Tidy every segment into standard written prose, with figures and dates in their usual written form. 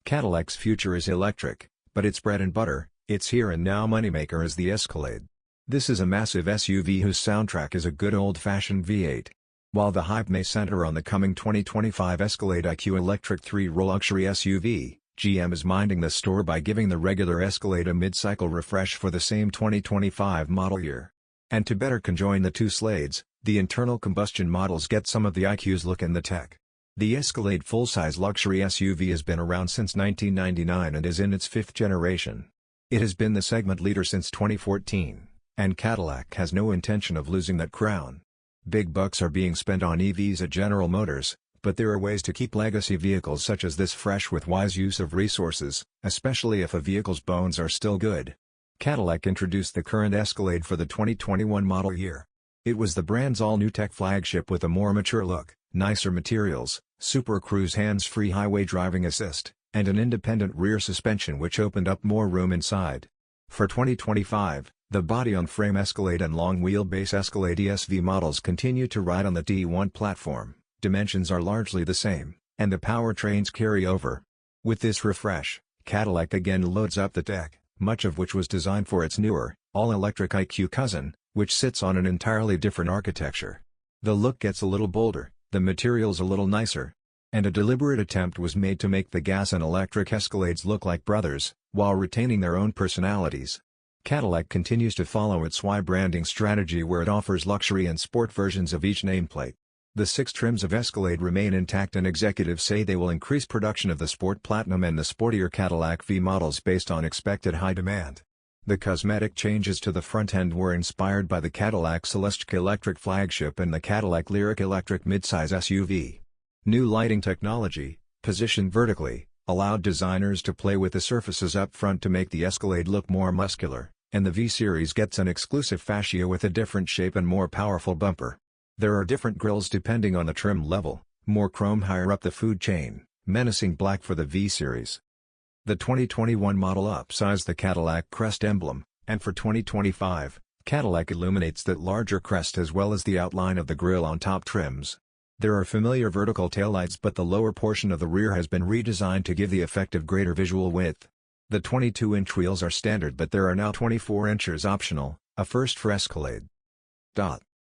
Cadillac's future is electric, but its bread and butter, its here and now moneymaker is the Escalade. This is a massive SUV whose soundtrack is a good old-fashioned V8. While the hype may center on the coming 2025 Escalade IQ electric 3-row luxury SUV, GM is minding the store by giving the regular Escalade a mid-cycle refresh for the same 2025 model year. And to better conjoin the two Slades, the internal combustion models get some of the IQ's look and the tech. The Escalade full-size luxury SUV has been around since 1999 and is in its 5th generation. It has been the segment leader since 2014, and Cadillac has no intention of losing that crown. Big bucks are being spent on EVs at General Motors, but there are ways to keep legacy vehicles such as this fresh with wise use of resources, especially if a vehicle's bones are still good. Cadillac introduced the current Escalade for the 2021 model year. It was the brand's all-new tech flagship with a more mature look, nicer materials, Super Cruise hands-free highway driving assist, and an independent rear suspension which opened up more room inside. For 2025, the body-on-frame Escalade and long-wheelbase Escalade ESV models continue to ride on the D1 platform. Dimensions are largely the same, and the powertrains carry over. With this refresh, Cadillac again loads up the tech, much of which was designed for its newer, all-electric IQ cousin, which sits on an entirely different architecture. The look gets a little bolder, the materials a little nicer, and a deliberate attempt was made to make the gas and electric Escalades look like brothers, while retaining their own personalities. Cadillac continues to follow its Y branding strategy where it offers luxury and sport versions of each nameplate. The 6 trims of Escalade remain intact and executives say they will increase production of the Sport Platinum and the sportier Cadillac V models based on expected high demand. The cosmetic changes to the front end were inspired by the Cadillac Celestiq electric flagship and the Cadillac Lyriq electric midsize SUV. New lighting technology, positioned vertically, allowed designers to play with the surfaces up front to make the Escalade look more muscular, and the V-Series gets an exclusive fascia with a different shape and more powerful bumper. There are different grills depending on the trim level, more chrome higher up the food chain, menacing black for the V-Series. The 2021 model upsized the Cadillac crest emblem, and for 2025, Cadillac illuminates that larger crest as well as the outline of the grille on top trims. There are familiar vertical taillights but the lower portion of the rear has been redesigned to give the effect of greater visual width. The 22-inch wheels are standard but there are now 24 inches optional, a first for Escalade.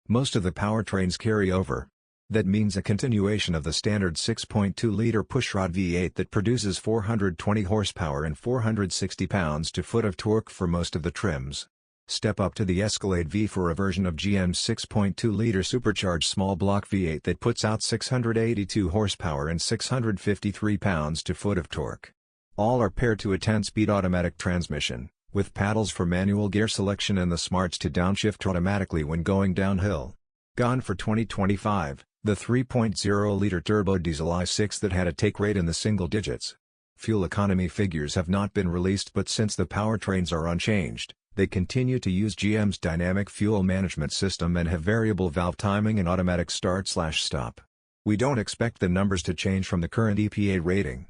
Most of the powertrains carry over. That means a continuation of the standard 6.2-liter pushrod V8 that produces 420 horsepower and 460 pounds-to-foot of torque for most of the trims. Step up to the Escalade V for a version of GM's 6.2-liter supercharged small block V8 that puts out 682 horsepower and 653 pounds-to-foot of torque. All are paired to a 10-speed automatic transmission, with paddles for manual gear selection and the smarts to downshift automatically when going downhill. Gone for 2025, the 3.0-liter turbo diesel i6 that had a take rate in the single digits. Fuel economy figures have not been released but since the powertrains are unchanged, they continue to use GM's dynamic fuel management system and have variable valve timing and automatic start/stop. We don't expect the numbers to change from the current EPA rating.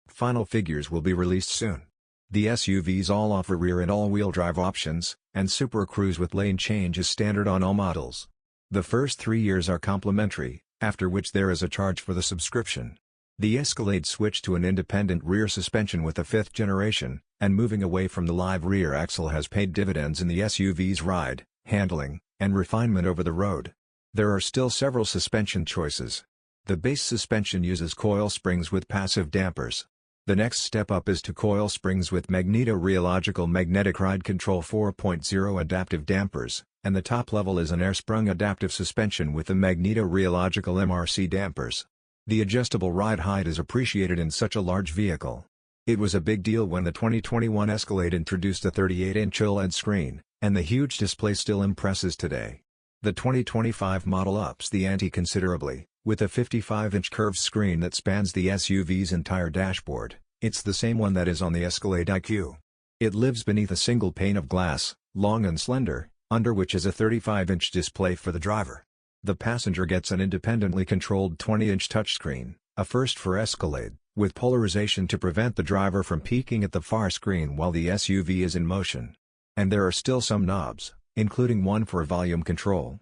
Final figures will be released soon. The SUVs all offer rear and all-wheel drive options, and Super Cruise with lane change is standard on all models. The first 3 years are complimentary, after which there is a charge for the subscription. The Escalade switched to an independent rear suspension with the 5th generation, and moving away from the live rear axle has paid dividends in the SUV's ride, handling, and refinement over the road. There are still several suspension choices. The base suspension uses coil springs with passive dampers. The next step up is to coil springs with magneto-rheological magnetic ride control 4.0 adaptive dampers, and the top level is an air-sprung adaptive suspension with the magneto-rheological MRC dampers. The adjustable ride height is appreciated in such a large vehicle. It was a big deal when the 2021 Escalade introduced a 38-inch OLED screen, and the huge display still impresses today. The 2025 model ups the ante considerably, with a 55-inch curved screen that spans the SUV's entire dashboard. It's the same one that is on the Escalade IQ. It lives beneath a single pane of glass, long and slender, under which is a 35-inch display for the driver. The passenger gets an independently controlled 20-inch touchscreen, a first for Escalade, with polarization to prevent the driver from peeking at the far screen while the SUV is in motion. And there are still some knobs, including one for volume control.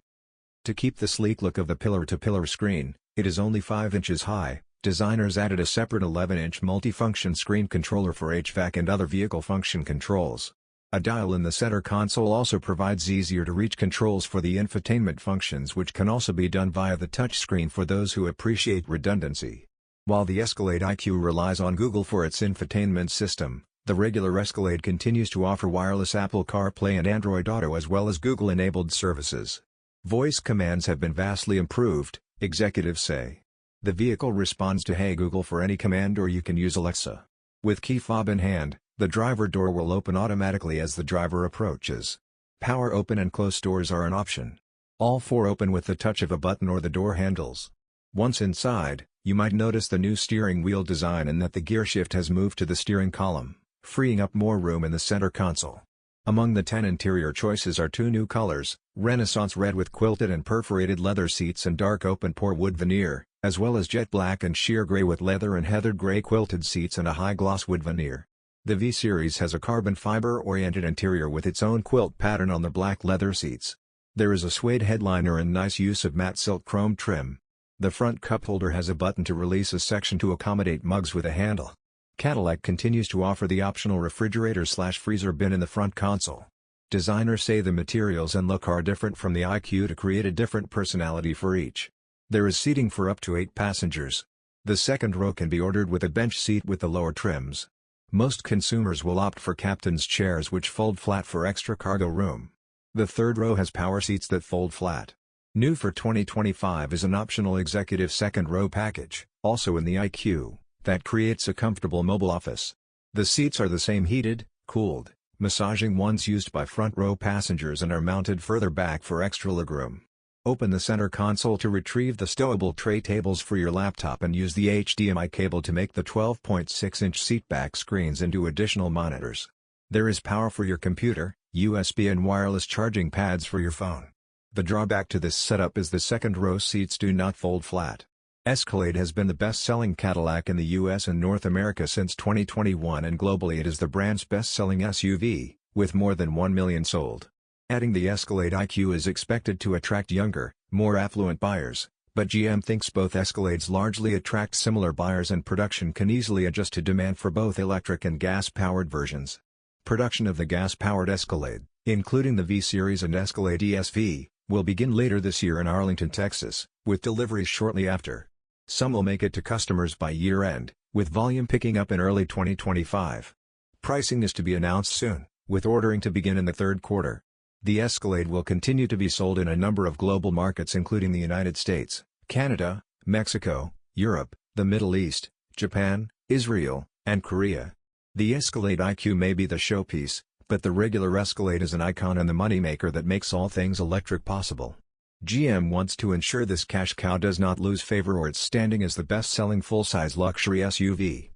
To keep the sleek look of the pillar-to-pillar screen, it is only 5 inches high, Designers added a separate 11-inch multifunction screen controller for HVAC and other vehicle function controls. A dial in the center console also provides easier-to-reach controls for the infotainment functions, which can also be done via the touchscreen for those who appreciate redundancy. While the Escalade IQ relies on Google for its infotainment system, the regular Escalade continues to offer wireless Apple CarPlay and Android Auto as well as Google-enabled services. Voice commands have been vastly improved, executives say. The vehicle responds to "Hey Google" for any command, or you can use Alexa. With key fob in hand, the driver door will open automatically as the driver approaches. Power open and close doors are an option. All four open with the touch of a button or the door handles. Once inside, you might notice the new steering wheel design and that the gear shift has moved to the steering column, freeing up more room in the center console. Among the 10 interior choices are 2 new colors, Renaissance Red with quilted and perforated leather seats and dark open-pore wood veneer, as well as jet black and sheer gray with leather and heathered gray quilted seats and a high-gloss wood veneer. The V-Series has a carbon fiber-oriented interior with its own quilt pattern on the black leather seats. There is a suede headliner and nice use of matte silk chrome trim. The front cup holder has a button to release a section to accommodate mugs with a handle. Cadillac continues to offer the optional refrigerator/freezer bin in the front console. Designers say the materials and look are different from the IQ to create a different personality for each. There is seating for up to 8 passengers. The second row can be ordered with a bench seat with the lower trims. Most consumers will opt for captain's chairs, which fold flat for extra cargo room. The third row has power seats that fold flat. New for 2025 is an optional executive second row package, also in the IQ, that creates a comfortable mobile office. The seats are the same heated, cooled, massaging ones used by front row passengers and are mounted further back for extra legroom. Open the center console to retrieve the stowable tray tables for your laptop and use the HDMI cable to make the 12.6-inch seatback screens into additional monitors. There is power for your computer, USB and wireless charging pads for your phone. The drawback to this setup is the second row seats do not fold flat. Escalade has been the best-selling Cadillac in the US and North America since 2021, and globally it is the brand's best-selling SUV, with more than 1 million sold. Adding the Escalade IQ is expected to attract younger, more affluent buyers, but GM thinks both Escalades largely attract similar buyers and production can easily adjust to demand for both electric and gas-powered versions. Production of the gas-powered Escalade, including the V-Series and Escalade ESV, will begin later this year in Arlington, Texas, with deliveries shortly after. Some will make it to customers by year-end, with volume picking up in early 2025. Pricing is to be announced soon, with ordering to begin in the third quarter. The Escalade will continue to be sold in a number of global markets including the United States, Canada, Mexico, Europe, the Middle East, Japan, Israel, and Korea. The Escalade IQ may be the showpiece, but the regular Escalade is an icon and the moneymaker that makes all things electric possible. GM wants to ensure this cash cow does not lose favor or its standing as the best-selling full-size luxury SUV.